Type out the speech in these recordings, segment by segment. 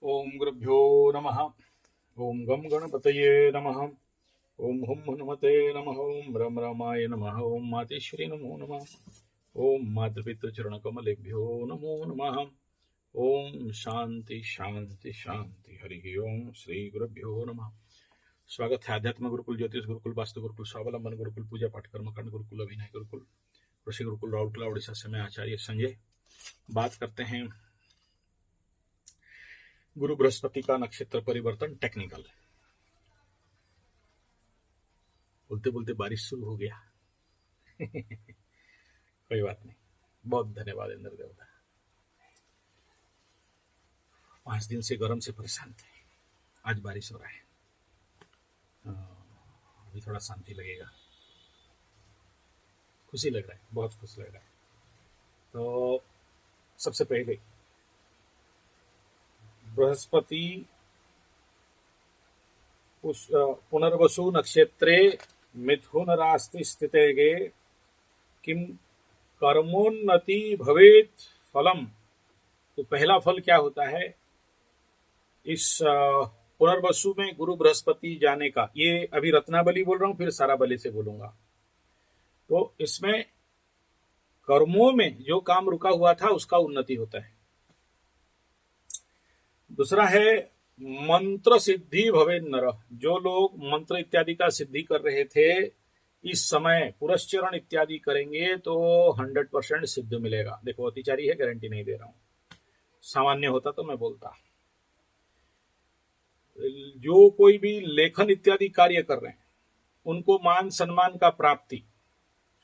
ओम गुरुभ्यो नमः। ओम गम गणपतये नमः। ओम हुम हनुमते नमः। ओम रम रामाय नमः। ओम मातेश्वरी नमो नमः। ओम मातृपितृचरण कमलेभ्यो नमो नमः। ओम शांति शांति शांति। हरि ओम श्री गुरुभ्यो नमः। स्वागत है आध्यात्म गुरुकुल, ज्योतिष गुरुकुल, वास्तु गुरुकुल, स्वावलंबन गुरुकुल, पूजा पाठ कर्मकांड गुरुकुल, अभिनय गुरुकुल, ऋषि गुरुकुल, राउरकेला उड़ीसा से मैं आचार्य संजय बात करते हैं गुरु बृहस्पति का नक्षत्र परिवर्तन टेक्निकल। बोलते बोलते बारिश शुरू हो गया। कोई बात नहीं, बहुत धन्यवाद इंद्र देवता। 5 दिन से गर्म से परेशान थे, आज बारिश हो रहा है। अभी थोड़ा शांति लगेगा, खुशी लग रहा है, बहुत खुश लग रहा है। तो सबसे पहले बृहस्पति उस पुनर्वसु नक्षत्रे मिथुन राशि स्थिते किम कर्मोन्नति भवेत फलम। तो पहला फल क्या होता है इस पुनर्वसु में गुरु बृहस्पति जाने का। ये अभी रत्नावली बोल रहा हूं, फिर सारा बलि से बोलूंगा। तो इसमें कर्मों में जो काम रुका हुआ था उसका उन्नति होता है। दूसरा है मंत्र सिद्धि भवे नर। जो लोग मंत्र इत्यादि का सिद्धि कर रहे थे, इस समय पुरस्चरण इत्यादि करेंगे तो 100% सिद्ध मिलेगा। देखो अतिचारी है, गारंटी नहीं दे रहा हूं, सामान्य होता तो मैं बोलता। जो कोई भी लेखन इत्यादि कार्य कर रहे हैं उनको मान सम्मान का प्राप्ति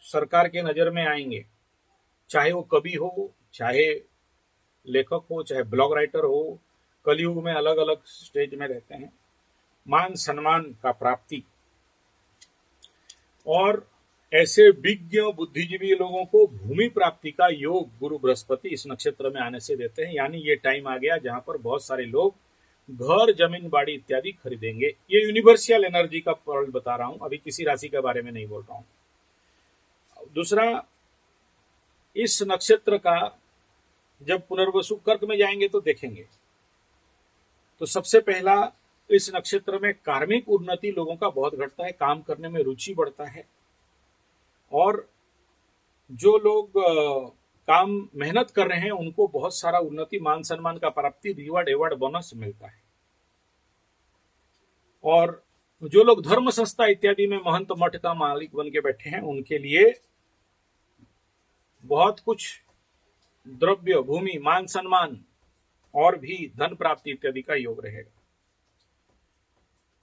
सरकार के नजर में आएंगे, चाहे वो कवि हो, चाहे लेखक हो, चाहे ब्लॉग राइटर हो। कलयुग में अलग अलग स्टेज में रहते हैं। मान सम्मान का प्राप्ति और ऐसे विज्ञ बुद्धिजीवी लोगों को भूमि प्राप्ति का योग गुरु बृहस्पति इस नक्षत्र में आने से देते हैं। यानी ये टाइम आ गया जहां पर बहुत सारे लोग घर, जमीन, बाड़ी इत्यादि खरीदेंगे। ये यूनिवर्सल एनर्जी का फल बता रहा हूं, अभी किसी राशि के बारे में नहीं बोल रहा हूं। दूसरा, इस नक्षत्र का जब पुनर्वसु कर्क में जाएंगे तो देखेंगे, तो सबसे पहला इस नक्षत्र में कार्मिक उन्नति लोगों का बहुत घटता है, काम करने में रुचि बढ़ता है और जो लोग काम मेहनत कर रहे हैं उनको बहुत सारा उन्नति, मान सम्मान का प्राप्ति, रिवार्ड, एवार्ड, बोनस मिलता है। और जो लोग धर्म संस्था इत्यादि में महंत मठ का मालिक बन के बैठे हैं उनके लिए बहुत कुछ द्रव्य, भूमि, मान सम्मान और भी धन प्राप्ति इत्यादि का योग रहेगा।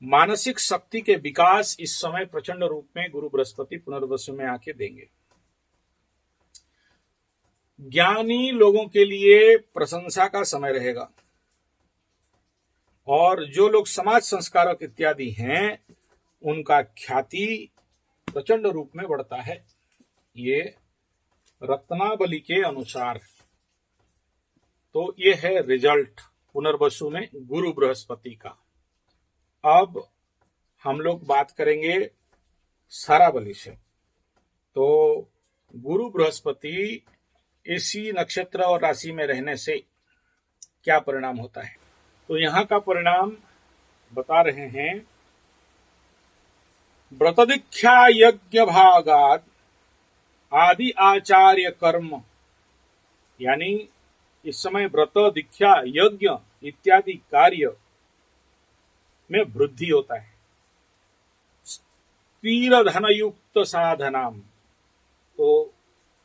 मानसिक शक्ति के विकास इस समय प्रचंड रूप में गुरु बृहस्पति पुनर्वसु में आके देंगे। ज्ञानी लोगों के लिए प्रशंसा का समय रहेगा और जो लोग समाज संस्कारक इत्यादि हैं उनका ख्याति प्रचंड रूप में बढ़ता है। ये रत्नावली के अनुसार। तो ये है रिजल्ट पुनर्वसु में गुरु बृहस्पति का। अब हम लोग बात करेंगे सारावली से। तो गुरु बृहस्पति इसी नक्षत्र और राशि में रहने से क्या परिणाम होता है, तो यहां का परिणाम बता रहे हैं। व्रतदीक्षा यज्ञ भागाद आदि आचार्य कर्म, यानी इस समय व्रत, दीक्षा, यज्ञ इत्यादि कार्य में वृद्धि होता है। स्थिर धनयुक्त साधनाम, तो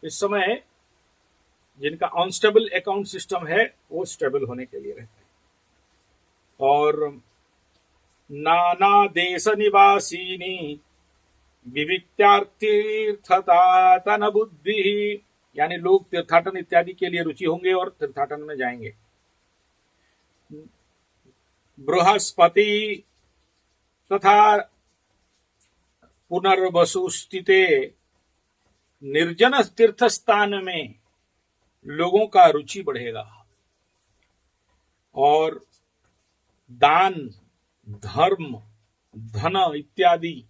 इस समय जिनका अनस्टेबल अकाउंट सिस्टम है वो स्टेबल होने के लिए रहते हैं। और नाना देश निवासिनी विवित्यार्थीर्थतातन बुद्धि, यानी लोग तीर्थाटन इत्यादि के लिए रुचि होंगे और तीर्थाटन में जाएंगे। बृहस्पति तथा पुनर्वसु स्थिते निर्जन तीर्थ स्थान में लोगों का रुचि बढ़ेगा और दान, धर्म, धन इत्यादि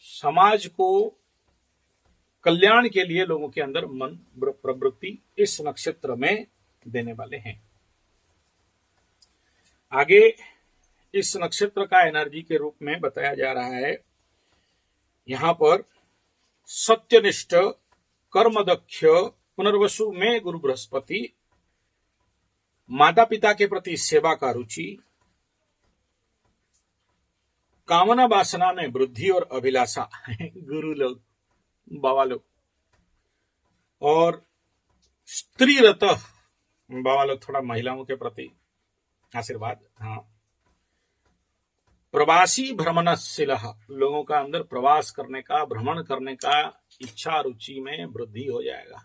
समाज को कल्याण के लिए लोगों के अंदर मन प्रवृत्ति इस नक्षत्र में देने वाले हैं। आगे इस नक्षत्र का एनर्जी के रूप में बताया जा रहा है, यहां पर सत्यनिष्ठ, कर्मदक्ष, पुनर्वसु में गुरु बृहस्पति, माता पिता के प्रति सेवा का रुचि, कामना वासना में वृद्धि और अभिलाषा गुरु लोग, बाबा लोग, और स्त्री रत, बाबा लोग थोड़ा महिलाओं के प्रति आशीर्वाद। हाँ, प्रवासी भ्रमणशील, लोगों का अंदर प्रवास करने का, भ्रमण करने का इच्छा रुचि में वृद्धि हो जाएगा।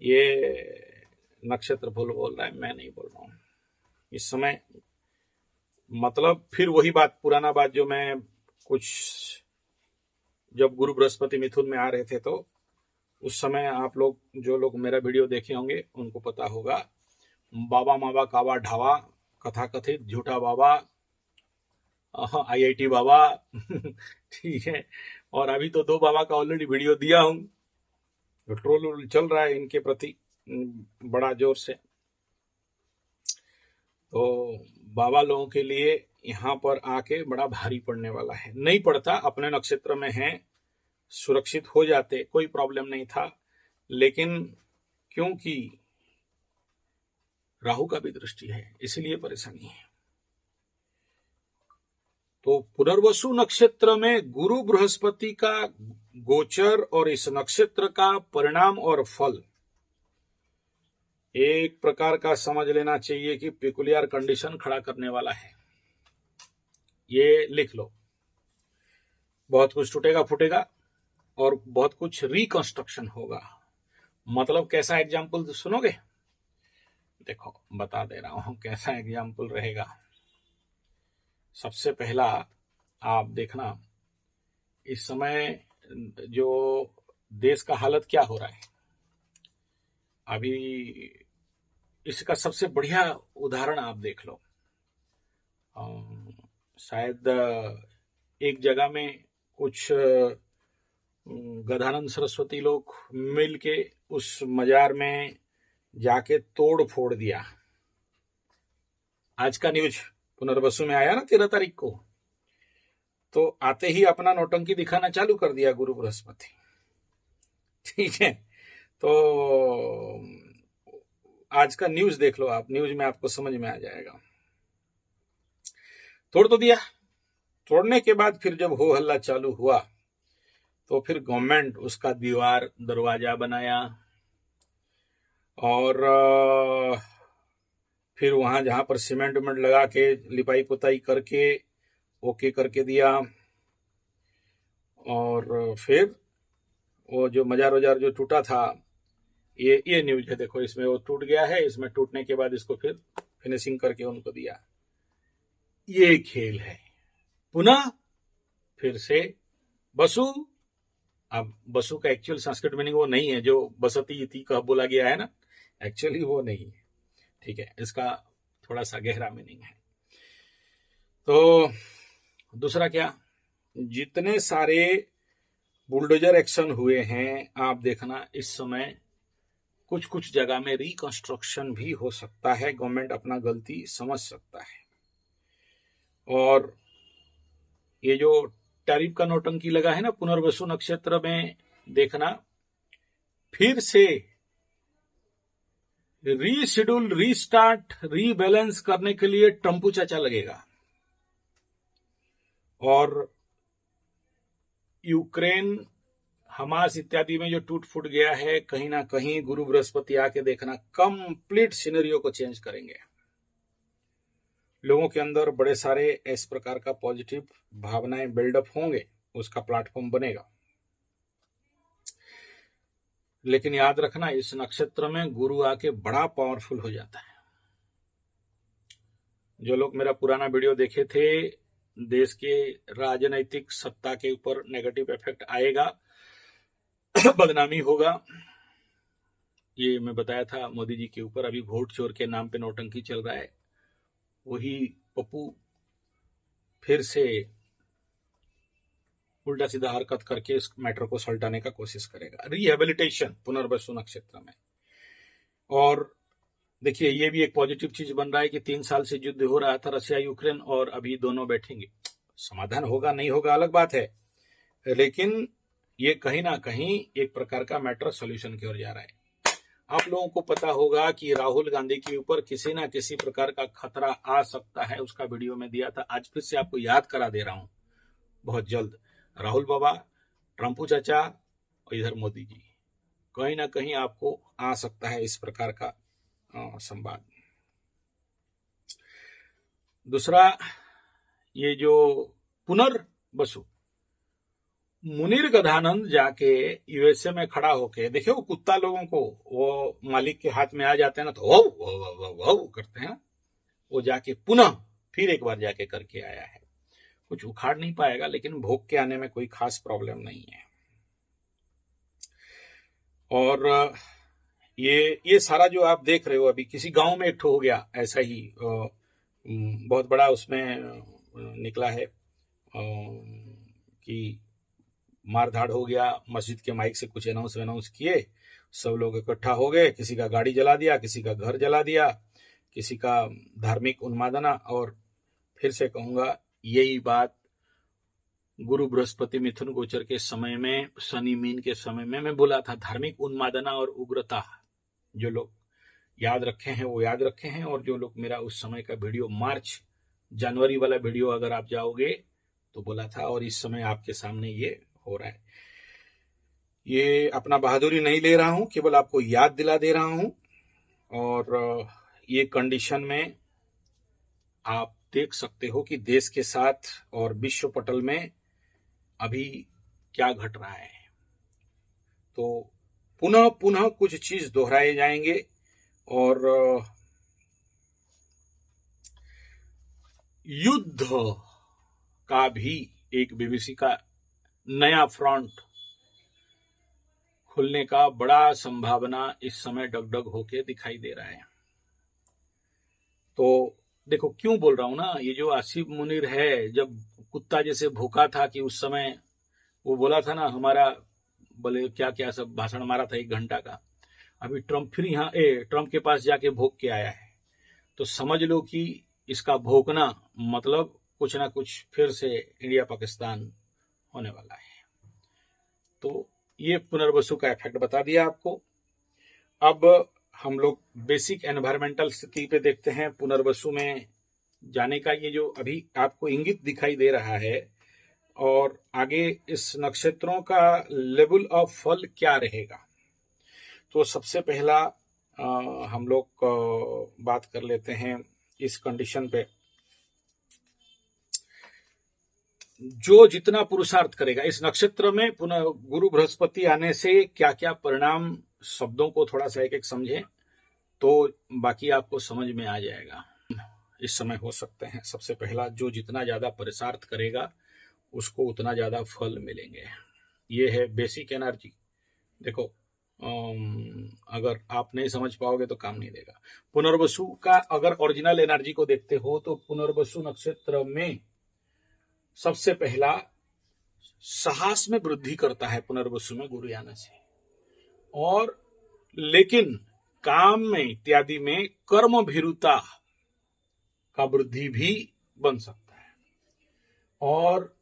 ये नक्षत्र बोल रहा है, मैं नहीं बोल रहा हूं इस समय। मतलब फिर वही बात, पुराना बात जो मैं कुछ, जब गुरु बृहस्पति मिथुन में आ रहे थे तो उस समय आप लोग, जो लोग मेरा वीडियो देखे होंगे उनको पता होगा, बाबा मावा कावा ढावा, कथा कथित झूठा बाबा, IIT बाबा ठीक है। और अभी तो 2 बाबा का ऑलरेडी वीडियो दिया हूं, तो ट्रोल चल रहा है इनके प्रति बड़ा जोर से। तो बाबा लोगों के लिए यहां पर आके बड़ा भारी पड़ने वाला है। नहीं पड़ता, अपने नक्षत्र में है, सुरक्षित हो जाते, कोई प्रॉब्लम नहीं था, लेकिन क्योंकि राहु का भी दृष्टि है इसलिए परेशानी है। तो पुनर्वसु नक्षत्र में गुरु बृहस्पति का गोचर और इस नक्षत्र का परिणाम और फल एक प्रकार का समझ लेना चाहिए कि पेकुलियर कंडीशन खड़ा करने वाला है। ये लिख लो, बहुत कुछ टूटेगा फूटेगा और बहुत कुछ रिकंस्ट्रक्शन होगा। मतलब कैसा एग्जाम्पल सुनोगे? देखो बता दे रहा हूं कैसा एग्जाम्पल रहेगा। सबसे पहला आप देखना, इस समय जो देश का हालत क्या हो रहा है अभी, इसका सबसे बढ़िया उदाहरण आप देख लो। शायद एक जगह में कुछ गदानंद सरस्वती लोग मिल के उस मजार में जाके तोड़ फोड़ दिया। आज का न्यूज पुनर्वसु में आया ना 13 तारीख को, तो आते ही अपना नौटंकी दिखाना चालू कर दिया गुरु बृहस्पति। ठीक है, तो आज का न्यूज देख लो आप, न्यूज में आपको समझ में आ जाएगा। तोड़ तो दिया, तोड़ने के बाद फिर जब हो हल्ला चालू हुआ तो फिर गवर्नमेंट उसका दीवार दरवाजा बनाया और फिर वहां जहां पर सीमेंट उमेंट लगा के लिपाई पुताई करके ओके करके दिया। और फिर वो जो मजार वजार जो टूटा था, ये न्यूज है, देखो इसमें वो टूट गया है, इसमें टूटने के बाद इसको फिर फिनिशिंग करके उनको दिया। ये खेल है। पुनः फिर से बसु, अब बसु का एक्चुअल संस्कृत मीनिंग वो नहीं है जो बसती इति का बोला गया है ना, एक्चुअली वो नहीं है। ठीक है, इसका थोड़ा सा गहरा मीनिंग है। तो दूसरा क्या, जितने सारे बुलडोजर एक्शन हुए हैं आप देखना, इस समय कुछ कुछ जगह में रिकंस्ट्रक्शन भी हो सकता है, गवर्नमेंट अपना गलती समझ सकता है। और ये जो टैरिफ का नौटंकी लगा है ना पुनर्वसु नक्षत्र में, देखना फिर से रीशेड्यूल, रीस्टार्ट, रीबैलेंस करने के लिए टम्पू चाचा लगेगा। और यूक्रेन, हमास इत्यादि में जो टूट फूट गया है, कहीं ना कहीं गुरु बृहस्पति आके देखना कंप्लीट सिनेरियो को चेंज करेंगे। लोगों के अंदर बड़े सारे इस प्रकार का पॉजिटिव भावनाएं बिल्डअप होंगे, उसका प्लेटफॉर्म बनेगा। लेकिन याद रखना, इस नक्षत्र में गुरु आके बड़ा पावरफुल हो जाता है। जो लोग मेरा पुराना वीडियो देखे थे, देश के राजनैतिक सत्ता के ऊपर नेगेटिव इफेक्ट आएगा, बदनामी होगा, ये मैं बताया था मोदी जी के ऊपर। अभी वोट चोर के नाम पे नौटंकी चल रहा है, वही पप्पू फिर से उल्टा सीधा हरकत करके इस मैटर को सलटाने का कोशिश करेगा। रिहेबिलिटेशन पुनर्वसु नक्षत्र में। और देखिए ये भी एक पॉजिटिव चीज बन रहा है कि 3 साल से युद्ध हो रहा था रशिया यूक्रेन, और अभी दोनों बैठेंगे। समाधान होगा नहीं होगा अलग बात है, लेकिन ये कहीं ना कहीं एक प्रकार का मैटर सॉल्यूशन की ओर जा रहा है। आप लोगों को पता होगा कि राहुल गांधी के ऊपर किसी ना किसी प्रकार का खतरा आ सकता है, उसका वीडियो में दिया था। आज फिर से आपको याद करा दे रहा हूं, बहुत जल्द राहुल बाबा, ट्रंपू चाचा और इधर मोदी जी, कहीं ना कहीं आपको आ सकता है इस प्रकार का संवाद। दूसरा, ये जो पुनर्वसु, मुनीर गधानंद जाके यूएसए में खड़ा होके, देखिए वो कुत्ता लोगों को वो मालिक के हाथ में आ जाते हैं ना तो वो करते हैं, वो जाके पुनः फिर एक बार जाके करके आया है। कुछ उखाड़ नहीं पाएगा, लेकिन भोग के आने में कोई खास प्रॉब्लम नहीं है। और ये सारा जो आप देख रहे हो, अभी किसी गांव में एक ठो हो गया ऐसा ही, बहुत बड़ा उसमें निकला है कि मारधाड़ हो गया। मस्जिद के माइक से कुछ अनाउंस किए, सब लोग इकट्ठा हो गए, किसी का गाड़ी जला दिया, किसी का घर जला दिया, किसी का धार्मिक उन्मादना। और फिर से कहूंगा, यही बात गुरु बृहस्पति मिथुन गोचर के समय में, शनि मीन के समय में मैं बोला था। धार्मिक उन्मादना और उग्रता, जो लोग याद रखे हैं वो याद रखे हैं, और जो लोग मेरा उस समय का वीडियो, मार्च जनवरी वाला वीडियो अगर आप जाओगे तो बोला था, और इस समय आपके सामने ये हो रहा है। ये अपना बहादुरी नहीं ले रहा हूं, केवल आपको याद दिला दे रहा हूं। और ये कंडीशन में आप देख सकते हो कि देश के साथ और विश्व पटल में अभी क्या घट रहा है। तो पुनः पुनः कुछ चीज दोहराए जाएंगे, और युद्ध का भी एक बीबीसी का नया फ्रंट खुलने का बड़ा संभावना इस समय डगडग होके दिखाई दे रहा है। तो देखो क्यों बोल रहा हूं ना, ये जो आसिफ मुनीर है, जब कुत्ता जैसे भूखा था कि उस समय वो बोला था ना, हमारा बोले क्या क्या सब भाषण मारा था 1 घंटा का। अभी ट्रंप फिर यहाँ ट्रंप के पास जाके भोग के आया है, तो समझ लो कि इसका भोगना मतलब कुछ ना कुछ फिर से इंडिया पाकिस्तान होने वाला है। तो ये पुनर्वसु का इफेक्ट बता दिया आपको। अब हम लोग बेसिक एनवायरमेंटल स्थिति पे देखते हैं। पुनर्वसु में जाने का ये जो अभी आपको इंगित दिखाई दे रहा है, और आगे इस नक्षत्रों का लेवल ऑफ फल क्या रहेगा। तो सबसे पहला हम लोग बात कर लेते हैं इस कंडीशन पे, जो जितना पुरुषार्थ करेगा इस नक्षत्र में, पुनः गुरु बृहस्पति आने से क्या क्या परिणाम, शब्दों को थोड़ा सा एक एक समझें तो बाकी आपको समझ में आ जाएगा। इस समय हो सकते हैं, सबसे पहला, जो जितना ज्यादा पुरुषार्थ करेगा उसको उतना ज्यादा फल मिलेंगे। ये है बेसिक एनर्जी। देखो अगर आप नहीं समझ पाओगे तो काम नहीं देगा। पुनर्वसु का अगर ओरिजिनल एनर्जी को देखते हो तो पुनर्वसु नक्षत्र में सबसे पहला साहस में वृद्धि करता है पुनर्वसु में गुरु आने से, और लेकिन काम में इत्यादि में कर्म भीरुता का वृद्धि भी बन सकता है। और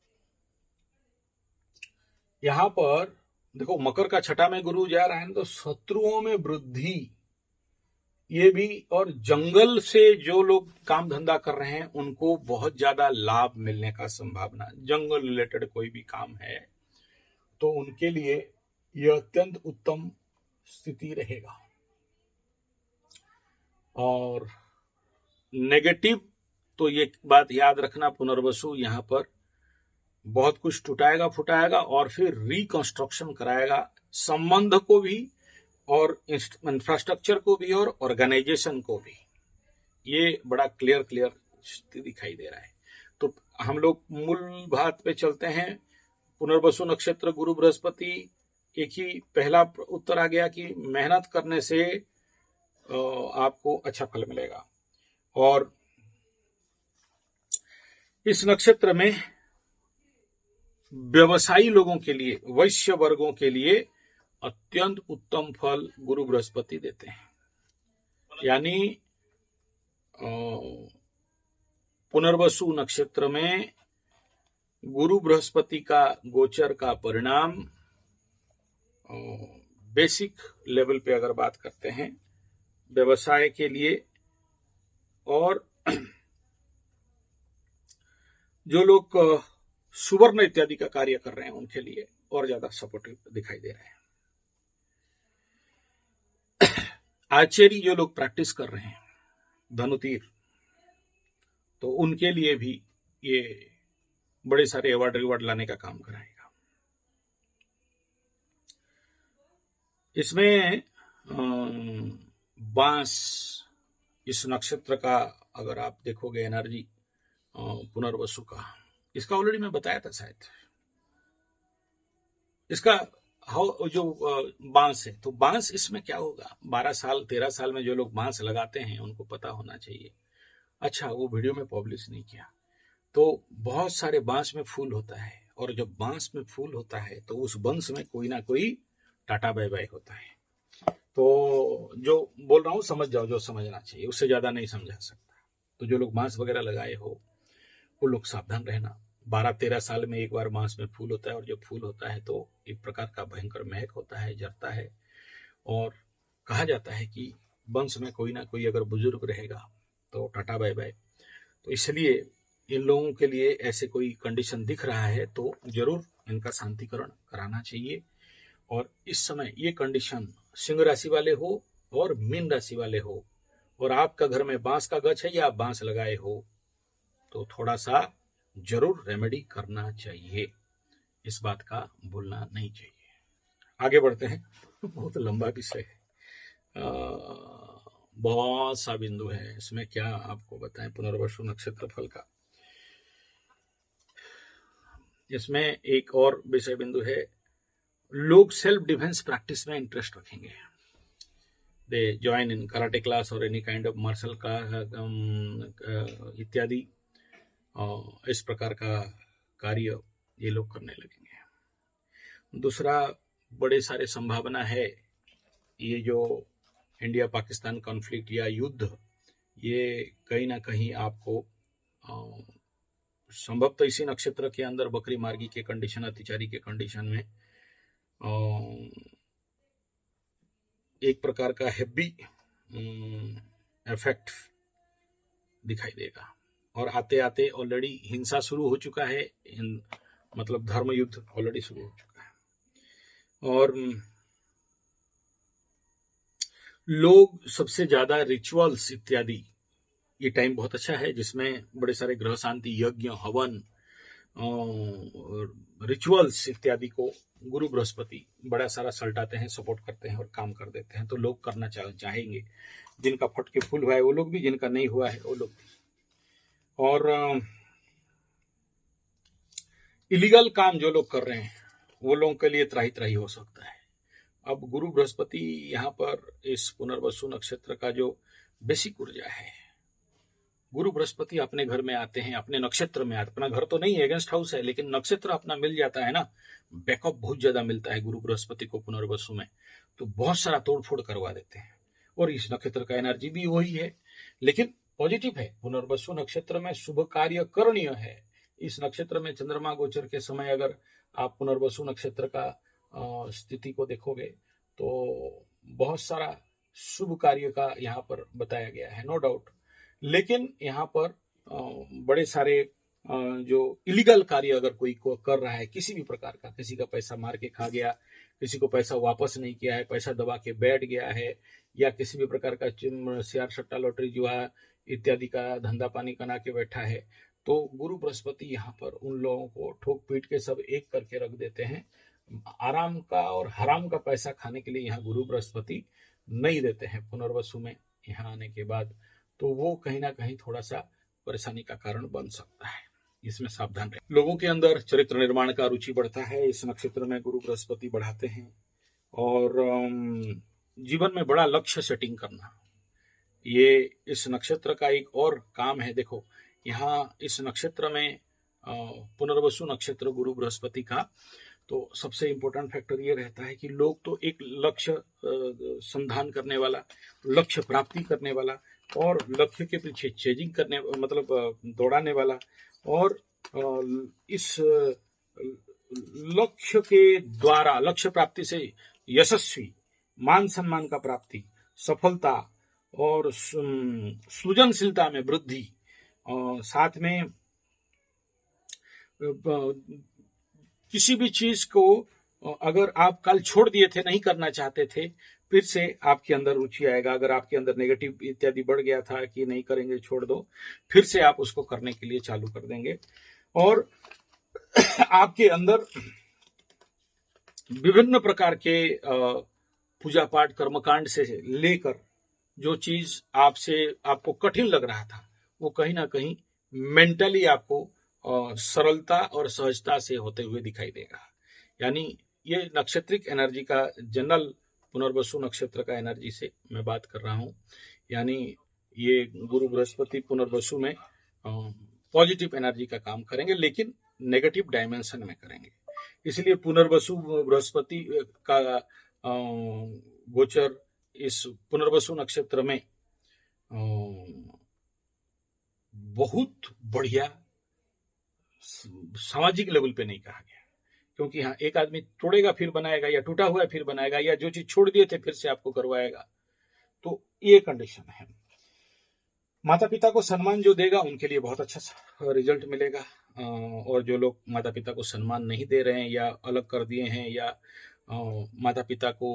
यहां पर देखो मकर का छठा में गुरु जा रहा है, तो शत्रुओं में वृद्धि ये भी, और जंगल से जो लोग काम धंधा कर रहे हैं उनको बहुत ज्यादा लाभ मिलने का संभावना। जंगल रिलेटेड कोई भी काम है तो उनके लिए यह अत्यंत उत्तम स्थिति रहेगा। और नेगेटिव तो ये बात याद रखना, पुनर्वसु यहां पर बहुत कुछ टूटाएगा फुटाएगा और फिर रिकंस्ट्रक्शन कराएगा, संबंध को भी और इंफ्रास्ट्रक्चर को भी और ऑर्गेनाइजेशन को भी। ये बड़ा क्लियर दिखाई दे रहा है। तो हम लोग मूल बात पे चलते हैं। पुनर्वसु नक्षत्र गुरु बृहस्पति, एक ही पहला उत्तर आ गया कि मेहनत करने से आपको अच्छा फल मिलेगा। और इस नक्षत्र में व्यवसायी लोगों के लिए, वैश्य वर्गों के लिए अत्यंत उत्तम फल गुरु बृहस्पति देते हैं। यानी पुनर्वसु नक्षत्र में गुरु बृहस्पति का गोचर का परिणाम बेसिक लेवल पे अगर बात करते हैं व्यवसाय के लिए और जो लोग सुवर्ण इत्यादि का कार्य कर रहे हैं उनके लिए और ज्यादा सपोर्टिव दिखाई दे रहे हैं। आर्चरी जो लोग प्रैक्टिस कर रहे हैं, धनुतीर, तो उनके लिए भी ये बड़े सारे अवार्ड रिवार्ड लाने का काम कराएगा। इसमें बांस, इस नक्षत्र का अगर आप देखोगे एनर्जी पुनर्वसु का, इसका ऑलरेडी मैं बताया था शायद, इसका जो बांस है, तो बांस इसमें क्या होगा, 12 साल 13 साल में जो लोग बांस लगाते हैं उनको पता होना चाहिए। अच्छा, वो वीडियो में पब्लिश नहीं किया। तो बहुत सारे बांस में फूल होता है, और जब बांस में फूल होता है तो उस वंश में कोई ना कोई टाटा बाय बाय होता है। तो जो बोल रहा हूं समझ जाओ, जो समझना चाहिए, उससे ज्यादा नहीं समझा सकता। तो जो लोग बांस वगैरह लगाए हो वो लोग सावधान रहना। 12-13 साल में एक बार बांस में फूल होता है, और जब फूल होता है तो एक प्रकार का भयंकर महक होता है, जरता है, और कहा जाता है कि वंश में कोई ना कोई अगर बुजुर्ग रहेगा तो टाटा बाय बाय। तो इसलिए इन लोगों के लिए ऐसे कोई कंडीशन दिख रहा है तो जरूर इनका शांतिकरण कराना चाहिए। और इस समय ये कंडीशन सिंह राशि वाले हो और मीन राशि वाले हो, और आपका घर में बांस का गछ है या आप बांस लगाए हो, तो थोड़ा सा जरूर रेमेडी करना चाहिए, इस बात का भूलना नहीं चाहिए। आगे बढ़ते हैं, बहुत लंबा विषय है, बहुत सा बिंदु है इसमें, क्या आपको बताएं पुनर्वसु नक्षत्र फल का। इसमें एक और विषय बिंदु है, लोग सेल्फ डिफेंस प्रैक्टिस में इंटरेस्ट रखेंगे। They join in karate class और एनी काइंड ऑफ मार्शल का इत्यादि, इस प्रकार का कार्य ये लोग करने लगेंगे। दूसरा, बड़े सारे संभावना है ये जो इंडिया पाकिस्तान कॉन्फ्लिक्ट या युद्ध, ये कहीं ना कहीं आपको संभवतः इसी नक्षत्र के अंदर बकरी मार्गी के कंडीशन, अतिचारी के कंडीशन में एक प्रकार का हेवी इफेक्ट दिखाई देगा। और आते आते ऑलरेडी हिंसा शुरू हो चुका है, मतलब धर्म युद्ध ऑलरेडी शुरू हो चुका है। और लोग सबसे ज्यादा रिचुअल्स इत्यादि, ये टाइम बहुत अच्छा है जिसमें बड़े सारे ग्रह शांति यज्ञ, हवन, रिचुअल्स इत्यादि को गुरु बृहस्पति बड़ा सारा सल्टाते हैं, सपोर्ट करते हैं और काम कर देते हैं। तो लोग करना चाहेंगे, जिनका फट के फूल हुआ है वो लोग भी, जिनका नहीं हुआ है वो लोग भी। और इलीगल काम जो लोग कर रहे हैं वो लोगों के लिए त्राही त्राही हो सकता है। अब गुरु बृहस्पति यहाँ पर इस पुनर्वसु नक्षत्र का जो बेसिक ऊर्जा है, गुरु बृहस्पति अपने घर में आते हैं, अपने नक्षत्र में आते, अपना घर तो नहीं है, अगेंस्ट हाउस है, लेकिन नक्षत्र अपना मिल जाता है ना, बैकअप बहुत ज्यादा मिलता है गुरु बृहस्पति को पुनर्वसु में, तो बहुत सारा तोड़फोड़ करवा देते हैं। और इस नक्षत्र का एनर्जी भी वही है, लेकिन पॉजिटिव है। पुनर्वसु नक्षत्र में शुभ कार्य करणीय है। इस नक्षत्र में चंद्रमा गोचर के समय अगर आप पुनर्वसु नक्षत्र का स्थिति को देखोगे तो बहुत सारा शुभ कार्य का यहाँ पर बताया गया है, नो डाउट। लेकिन यहाँ पर बड़े सारे जो इलीगल कार्य अगर कोई को कर रहा है किसी भी प्रकार का, किसी का पैसा मार के खा गया, किसी को पैसा वापस नहीं किया है, पैसा दबा के बैठ गया है, या किसी भी प्रकार का शेयर सट्टा लॉटरी जुआ इत्यादि का धंधा पानी बना के बैठा है, तो गुरु बृहस्पति यहाँ पर उन लोगों को ठोक पीट के सब एक करके रख देते हैं। आराम का और हराम का पैसा खाने के लिए यहाँ गुरु बृहस्पति नहीं देते हैं पुनर्वसु में यहाँ आने के बाद, तो वो कहीं ना कहीं थोड़ा सा परेशानी का कारण बन सकता है, इसमें सावधान रहे। लोगों के अंदर चरित्र निर्माण का रुचि बढ़ता है, इस नक्षत्र में गुरु बृहस्पति बढ़ाते हैं। और जीवन में बड़ा लक्ष्य सेटिंग करना, ये इस नक्षत्र का एक और काम है। देखो यहाँ इस नक्षत्र में पुनर्वसु नक्षत्र गुरु बृहस्पति का, तो सबसे इम्पोर्टेंट फैक्टर ये रहता है कि लोग तो एक लक्ष्य संधान करने वाला, लक्ष्य प्राप्ति करने वाला और लक्ष्य के पीछे चेजिंग करने मतलब दौड़ाने वाला और इस लक्ष्य के द्वारा लक्ष्य प्राप्ति से यशस्वी मान सम्मान का प्राप्ति, सफलता और सृजनशीलता में वृद्धि, साथ में किसी भी चीज को अगर आप कल छोड़ दिए थे, नहीं करना चाहते थे, फिर से आपके अंदर रुचि आएगा। अगर आपके अंदर नेगेटिव इत्यादि बढ़ गया था कि नहीं करेंगे, छोड़ दो, फिर से आप उसको करने के लिए चालू कर देंगे। और आपके अंदर विभिन्न प्रकार के पूजा पाठ कर्मकांड से लेकर जो चीज आपको कठिन लग रहा था, वो कहीं ना कहीं मेंटली आपको सरलता और सहजता से होते हुए दिखाई देगा। यानी ये नक्षत्रिक एनर्जी का जनरल पुनर्वसु नक्षत्र का एनर्जी से मैं बात कर रहा हूँ। यानी ये गुरु बृहस्पति पुनर्वसु में पॉजिटिव एनर्जी का काम करेंगे, लेकिन नेगेटिव डायमेंशन में करेंगे। इसलिए पुनर्वसु बृहस्पति का गोचर इस पुनर्वसु नक्षत्र में बहुत बढ़िया सामाजिक लेवल पे नहीं कहा गया, क्योंकि हाँ, एक आदमी तोड़ेगा फिर बनाएगा, या टूटा हुआ है फिर बनाएगा, या जो चीज छोड़ दिए थे फिर से आपको करवाएगा। तो ये कंडीशन है। माता पिता को सम्मान जो देगा उनके लिए बहुत अच्छा रिजल्ट मिलेगा, और जो लोग माता पिता को सम्मान नहीं दे रहे हैं या अलग कर दिए हैं, या माता पिता को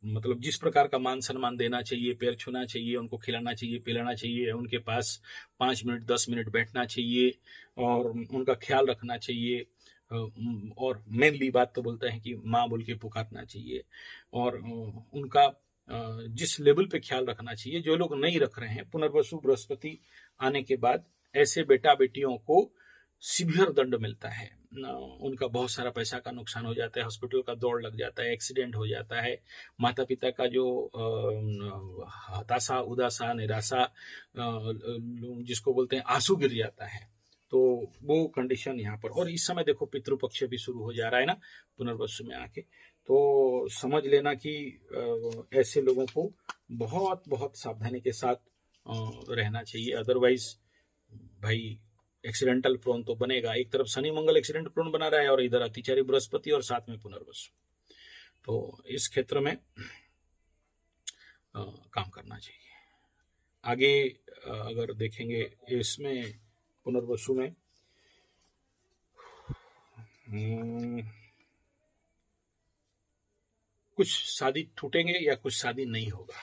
मतलब जिस प्रकार का मान सम्मान देना चाहिए, पैर छूना चाहिए, उनको खिलाना चाहिए, पिलाना चाहिए, उनके पास 5 मिनट 10 मिनट बैठना चाहिए और उनका ख्याल रखना चाहिए, और मेनली बात तो बोलते हैं कि माँ बोल के पुकारना चाहिए, और उनका जिस लेवल पे ख्याल रखना चाहिए, जो लोग नहीं रख रहे हैं, पुनर्वसु बृहस्पति आने के बाद ऐसे बेटा बेटियों को सीवियर दंड मिलता है। उनका बहुत सारा पैसा का नुकसान हो जाता है, हॉस्पिटल का दौड़ लग जाता है, एक्सीडेंट हो जाता है, माता पिता का जो हताशा, उदासा, निराशा, जिसको बोलते हैं आंसू गिर जाता है। तो वो कंडीशन यहाँ पर। और इस समय देखो पितृपक्ष भी शुरू हो जा रहा है ना पुनर्वसु में आके, तो समझ लेना कि ऐसे लोगों को बहुत बहुत सावधानी के साथ रहना चाहिए। अदरवाइज भाई एक्सीडेंटल प्रोन तो बनेगा। एक तरफ शनि मंगल एक्सीडेंट प्रोन बना रहा है और इधर अतिचारी बृहस्पति और साथ में पुनर्वसु। तो इस क्षेत्र में काम करना चाहिए। आगे अगर देखेंगे इसमें पुनर्वसु में कुछ शादी टूटेंगे या कुछ शादी नहीं होगा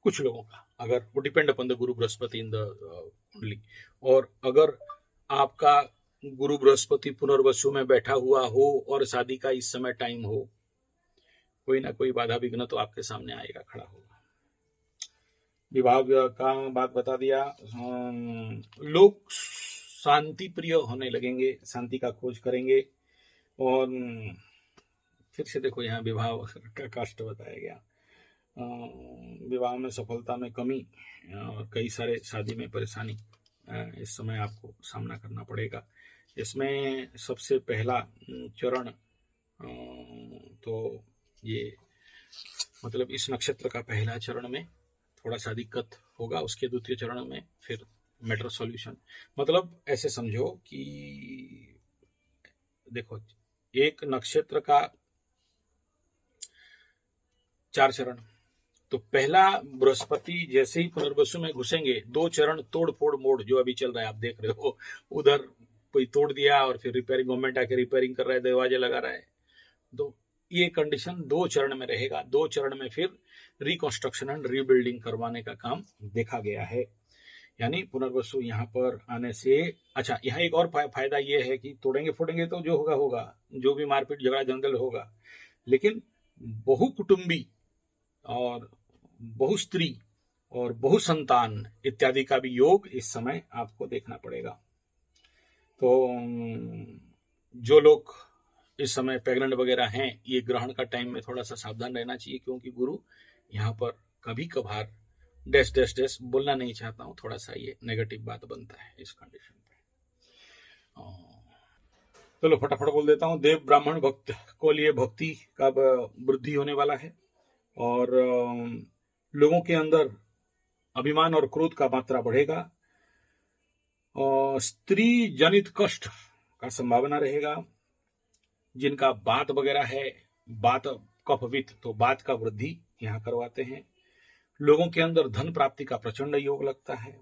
कुछ लोगों का, अगर वो depend upon the Guru Brihaspati in the only. और अगर आपका गुरु बृहस्पति पुनर्वसु में बैठा हुआ हो और शादी का इस समय टाइम हो, कोई ना कोई बाधा विघ्न तो आपके सामने आएगा, खड़ा होगा। विवाह का बात बता दिया। लोग शांति प्रिय होने लगेंगे, शांति का खोज करेंगे। और फिर से देखो यहाँ विवाह का कास्ट बताया गया। विवाह में सफलता में कमी, कई सारे शादी में परेशानी इस समय आपको सामना करना पड़ेगा। इसमें सबसे पहला चरण तो ये मतलब इस नक्षत्र का पहला चरण में थोड़ा सा दिक्कत होगा, उसके द्वितीय चरण में फिर मैटर सॉल्यूशन। मतलब ऐसे समझो कि देखो एक नक्षत्र का 4 चरण, तो पहला बृहस्पति जैसे ही पुनर्वसु में घुसेंगे, 2 चरण तोड़ फोड़ मोड़ जो अभी चल रहा है आप देख रहे हो, उधर कोई तोड़ दिया और फिर रिपेयरिंग, गवर्नमेंट आके रिपेयरिंग कर रहा है, दरवाजे लगा रहा है। तो ये कंडीशन 2 चरण में रहेगा। 2 चरण में फिर रिकंस्ट्रक्शन एंड रीबिल्डिंग करवाने का काम देखा गया है। यानी पुनर्वसु यहाँ पर आने से अच्छा, यहाँ एक और फायदा ये है कि तोड़ेंगे फोड़ेंगे तो जो होगा होगा, जो भी मारपीट झगड़ा जंगल होगा, लेकिन बहुकुटुंबी और बहुस्त्री और बहुसंतान इत्यादि का भी योग इस समय आपको देखना पड़ेगा। तो जो लोग इस समय प्रेग्नेंट वगैरह हैं, ये ग्रहण का टाइम में थोड़ा सा सावधान रहना चाहिए, क्योंकि गुरु यहाँ पर कभी कभार डैश डैश डैश बोलना नहीं चाहता हूँ, थोड़ा सा ये नेगेटिव बात बनता है इस कंडीशन पे। चलो फटाफट बोल देता हूँ। देव ब्राह्मण भक्त को लिए भक्ति का वृद्धि होने वाला है और लोगों के अंदर अभिमान और क्रोध का मात्रा बढ़ेगा और स्त्री जनित कष्ट का संभावना रहेगा। जिनका वात वगैरह है, वात कफवित, तो वात का वृद्धि यहाँ करवाते हैं। लोगों के अंदर धन प्राप्ति का प्रचंड योग लगता है,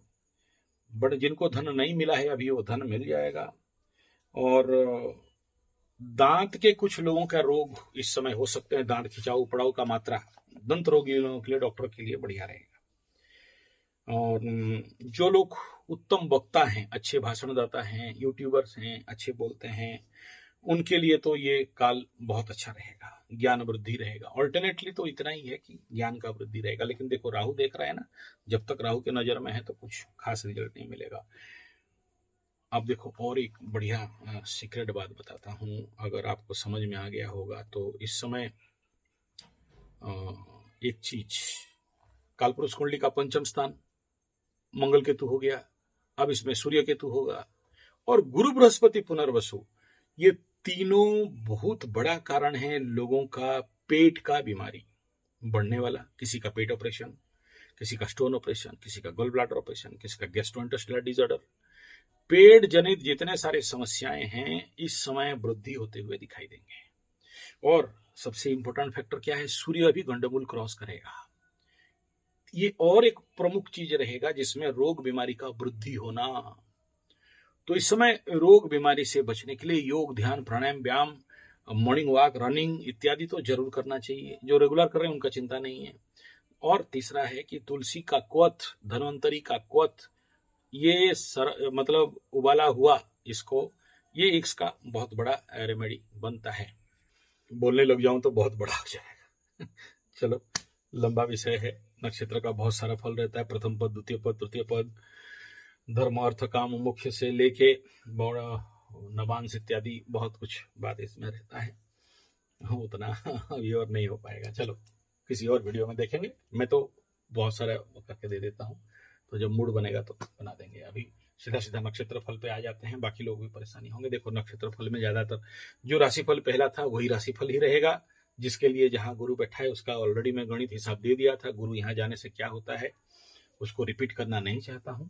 बट जिनको धन नहीं मिला है अभी वो धन मिल जाएगा। और दांत के कुछ लोगों का रोग इस समय हो सकते हैं, दांत खिंचाव उपड़ाव का मात्रा दंत रोगी लोगों के लिए, डॉक्टर के लिए बढ़िया रहेगा। और जो लोग उत्तम वक्ता हैं, अच्छे भाषणदाता हैं, यूट्यूबर्स हैं, अच्छे बोलते हैं, उनके लिए तो ये काल बहुत अच्छा रहेगा, ज्ञान वृद्धि रहेगा। ऑल्टरनेटली तो इतना ही है कि ज्ञान का वृद्धि रहेगा, लेकिन देखो राहु देख रहा है ना, जब तक राहु के नजर में है तो कुछ खास रिजल्ट नहीं मिलेगा। अब देखो और एक बढ़िया सीक्रेट बात बताता हूँ, अगर आपको समझ में आ गया होगा तो इस समय एक चीज, कालपुरुष कुंडली का पंचम स्थान मंगल केतु हो गया, अब इसमें सूर्य केतु होगा और गुरु बृहस्पति पुनर्वसु, ये तीनों बहुत बड़ा कारण है लोगों का पेट का बीमारी बढ़ने वाला। किसी का पेट ऑपरेशन, किसी का स्टोन ऑपरेशन, किसी का गॉल ब्लैडर ऑपरेशन, किसी का गैस्ट्रोइंटेस्टाइनल डिसऑर्डर, पेट जनित जितने सारे समस्याएं हैं इस समय वृद्धि होते हुए दिखाई देंगे। और सबसे इंपॉर्टेंट फैक्टर क्या है, सूर्य अभी गंडमूल क्रॉस करेगा। ये और एक प्रमुख चीज रहेगा जिसमें रोग बीमारी का वृद्धि होना। तो इस समय रोग बीमारी से बचने के लिए योग, ध्यान, प्राणायाम, व्यायाम, मॉर्निंग वॉक, रनिंग इत्यादि तो जरूर करना चाहिए। जो रेगुलर कर रहे हैं उनका चिंता नहीं है। और तीसरा है कि तुलसी का क्वथ, धन्वंतरी का क्वथ, ये मतलब उबाला हुआ, इसको ये इसका बहुत बड़ा रेमेडी बनता है। बोलने लग जाऊं तो बहुत बड़ा हो जाएगा। चलो, लंबा विषय है। नक्षत्र का बहुत सारा फल रहता है, प्रथम पद, द्वितीय पद, तृतीय पद, धर्म, अर्थ, काम, मुख्य से लेके नवांश इत्यादि बहुत कुछ बात इसमें रहता है। उतना अभी और नहीं हो पाएगा, चलो किसी और वीडियो में देखेंगे। मैं तो बहुत सारा करके दे देता हूँ, तो जब मूड बनेगा तो बना देंगे। अभी सीधा सीधा नक्षत्र फल पे आ जाते हैं, बाकी लोग भी परेशानी होंगे। देखो नक्षत्र फल में ज्यादातर जो राशिफल पहला था वही राशिफल ही रहेगा, जिसके लिए जहां गुरु बैठा है उसका ऑलरेडी मैं गणित हिसाब दे दिया था। गुरु यहाँ जाने से क्या होता है उसको रिपीट करना नहीं चाहता हूँ।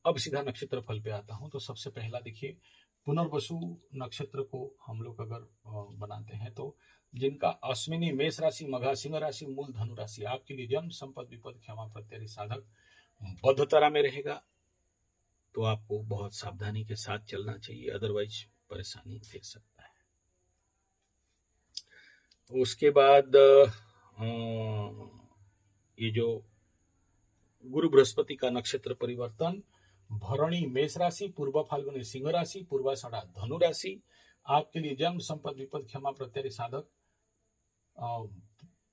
अब सीधा नक्षत्र फल पे आता हूँ। तो सबसे पहला देखिए, पुनर्वसु नक्षत्र को हम लोग अगर बनाते हैं तो जिनका अश्विनी, मेष राशि, मघा, सिंह राशि, मूल, धनु राशि, आपके लिए जन्म, संपद, विपद, क्षमा, प्रत्यय, साधक बद्धतरा में रहेगा। तो आपको बहुत सावधानी के साथ चलना चाहिए, अदरवाइज परेशानी दे सकता है। उसके बाद ये जो गुरु बृहस्पति का नक्षत्र परिवर्तन, भरणी मेष राशि, पूर्व फाल्गुनी सिंह राशि, पूर्वाषाढ़ा धनु राशि, आपके लिए जन्म, संपद, विपद, क्षमा, प्रत्यय, साधक,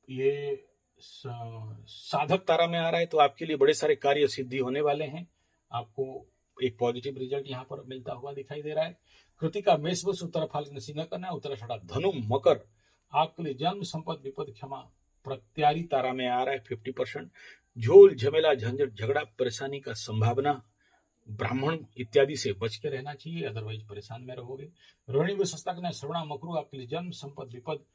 ये साधक तारा में आ रहा है। तो आपके लिए बड़े सारे कार्य सिद्धि होने वाले हैं। आपको एक पॉजिटिव रिजल्ट यहाँ पर मिलता हुआ दिखाई दे रहा है। कृतिका मेष वश, उत्तर फाल्गुनी सिंह कन्या, उत्तराषाढ़ा धनु मकर, आपके लिए जन्म, संपद, विपद, क्षमा, प्रत्यारी तारा में आ रहा है 50%। झोल, झमेला, झंझट, झगड़ा, परेशानी का संभावना, ब्राह्मण इत्यादि से बच के रहना चाहिए, अदरवाइज परेशान में रहोगे। रोहिणी व सस्ता कन्या, श्रवणा मकरू, आपके लिए जन्म, संपद, विपद,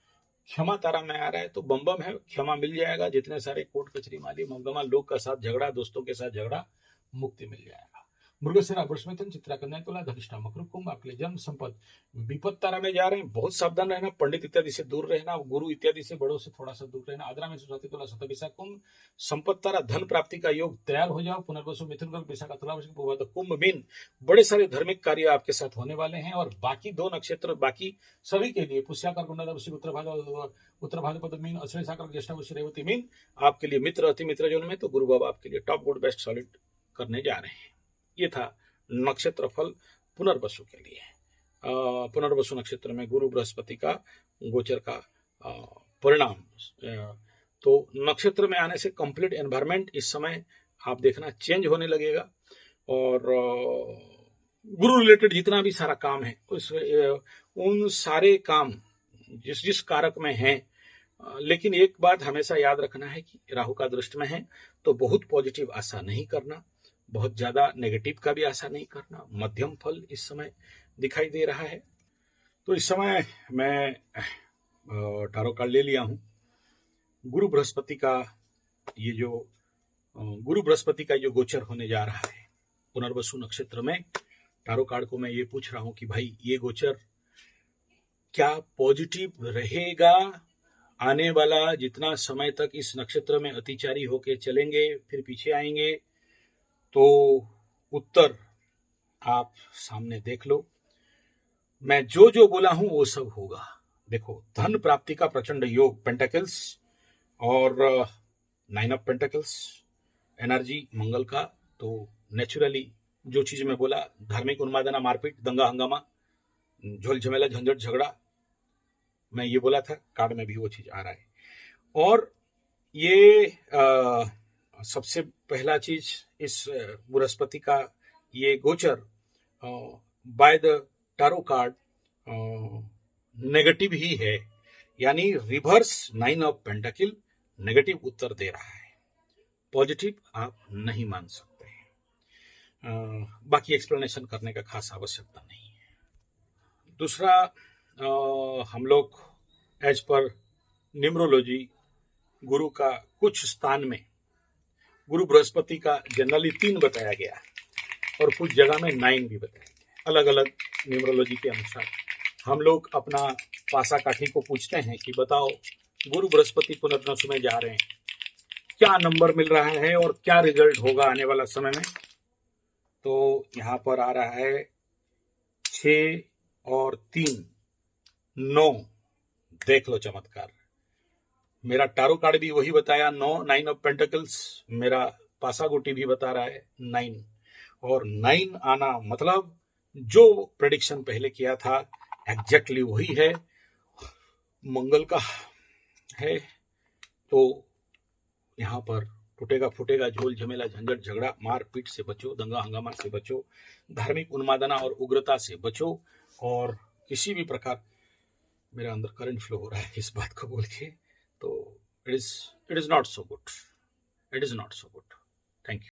क्षमा तारा में आ रहा है। तो बम है, क्षमा मिल जाएगा। जितने सारे कोर्ट कचहरी माली मुकदमा, लोग का साथ झगड़ा, दोस्तों के साथ झगड़ा, मुक्ति मिल जाएगा। मृगशिरा, वृषमिथुन, चित्रा, कन्या, तुला, धनिष्ठा, मकर, कुंभ, आपके लिए जन्म, संपद, विपद तारा में जा रहे हैं। बहुत सावधान रहना, पंडित इत्यादि से दूर रहना, गुरु इत्यादि से बड़ों से थोड़ा सा दूर रहना। आद्रा में सुशाती, तुला, शतभिषा, कुंभ, संपद तारा, धन प्राप्ति का योग, तैयार हो जाओ। पुनर्वसु, मिथुन, कर्क, विशाखा, तुला, वृश्चिक, कुंभ, मीन, बड़े सारे धार्मिक कार्य आपके साथ होने वाले हैं। और बाकी दो नक्षत्र बाकी सभी के लिए, पुष्या, कर्क, वृश्चिक, उत्तर भाद्रपद, मीन, अश्विनी, कर्क, ज्येष्ठा, वृश्चिक, रेवती, मीन, आपके लिए मित्र, अति मित्र जोन में। तो गुरु बाबा आपके लिए टॉप गुड बेस्ट सॉलिड करने जा रहे हैं। ये था नक्षत्र फल पुनर्वसु के लिए। पुनर्वसु नक्षत्र में गुरु बृहस्पति का गोचर का परिणाम। तो नक्षत्र में आने से कंप्लीट एनवायरमेंट इस समय आप देखना चेंज होने लगेगा। और गुरु रिलेटेड जितना भी सारा काम है उन सारे काम जिस कारक में है। लेकिन एक बात हमेशा याद रखना है कि राहु का दृष्टि में है, तो बहुत पॉजिटिव आशा नहीं करना, बहुत ज्यादा नेगेटिव का भी आशा नहीं करना। मध्यम फल इस समय दिखाई दे रहा है। तो इस समय मैं टारो कार्ड ले लिया हूं। गुरु बृहस्पति का जो गोचर होने जा रहा है पुनर्वसु नक्षत्र में, टारो कार्ड को मैं ये पूछ रहा हूं कि भाई ये गोचर क्या पॉजिटिव रहेगा? आने वाला जितना समय तक इस नक्षत्र में अतिचारी होके चलेंगे, फिर पीछे आएंगे? तो उत्तर आप सामने देख लो। मैं जो जो बोला हूं वो सब होगा। देखो, धन प्राप्ति का प्रचंड योग, पेंटाकल्स और 9 ऑफ पेंटाकल्स, एनर्जी मंगल का। तो नेचुरली जो चीज मैं बोला, धार्मिक उन्मादना, मारपीट, दंगा हंगामा, झोल झमेला, झंझट, झगड़ा, मैं ये बोला था, कार्ड में भी वो चीज आ रहा है। और ये सबसे पहला चीज, इस बृहस्पति का ये गोचर by the tarot card negative ही है, यानी रिवर्स 9 ऑफ पेंटाकल नेगेटिव उत्तर दे रहा है। पॉजिटिव आप नहीं मान सकते हैं। बाकी एक्सप्लेनेशन करने का खास आवश्यकता नहीं है। दूसरा, हम लोग एज पर न्यूमरोलॉजी गुरु का कुछ स्थान में गुरु बृहस्पति का जनरली 3 बताया गया और कुछ जगह में 9 भी बताया गया। अलग अलग न्यूमरोलॉजी के अनुसार हम लोग अपना पासा काठी को पूछते हैं कि बताओ गुरु बृहस्पति पुनर्वसु में जा रहे हैं, क्या नंबर मिल रहा है और क्या रिजल्ट होगा आने वाला समय में? तो यहाँ पर आ रहा है 6 और 3, 9। देख लो चमत्कार। मेरा टारो कार्ड भी वही बताया 9, 9 ऑफ पेंटाकल्स। मेरा पासा गोटी भी बता रहा है 9, और 9 आना मतलब जो प्रेडिक्शन पहले किया था एग्जैक्टली वही है, मंगल का है। तो यहाँ पर टूटेगा फूटेगा, झोल झमेला, झंझट, झगड़ा, मार पीट से बचो, दंगा हंगामा से बचो, धार्मिक उन्मादना और उग्रता से बचो, और किसी भी प्रकार, मेरे अंदर करंट फ्लो हो रहा है इस बात को बोल के, तो it is not so good, it is not so good. Thank you.